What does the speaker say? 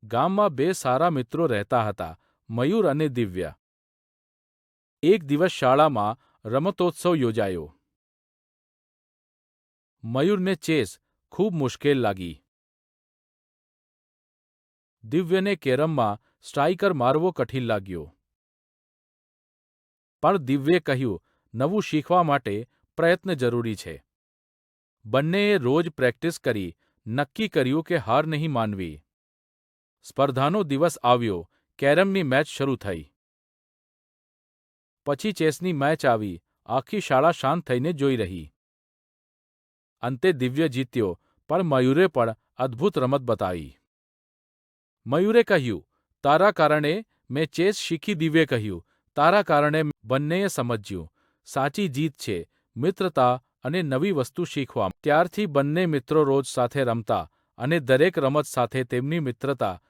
ગામમાં બે સારા મિત્રો રહેતા હતા, મયુર અને દિવ્ય. એક દિવસ શાળામાં રમતોત્સવ યોજાયો. મયુરને ચેસ ખૂબ મુશ્કેલ લાગી. દિવ્યને કેરમમાં સ્ટ્રાઈકર મારવો કઠિન લાગ્યો. પણ દિવ્યે કહ્યું, નવું શીખવા માટે પ્રયત્ન જરૂરી છે. બંનેએ રોજ પ્રેક્ટિસ કરી, નક્કી કર્યું કે હાર નહીં માનવી. સ્પર્ધાનો દિવસ આવ્યો, કેરમની મેચ શરૂ થઈ. પછી ચેસની મેચ આવી, આખી શાળા શાંત થઈને જોઈ રહી. અંતે દિવ્ય જીત્યો, પણ મયુરે પણ અદ્ભુત રમત બતાવી. મયુરે કહ્યું, તારા કારણે મેં ચેસ શીખી. દિવ્યે કહ્યું, તારા કારણે. બંનેએ સમજ્યું, સાચી જીત છે મિત્રતા અને નવી વસ્તુ શીખવા. ત્યારથી બંને મિત્રો રોજ સાથે રમતા અને દરેક રમત સાથે તેમની મિત્રતા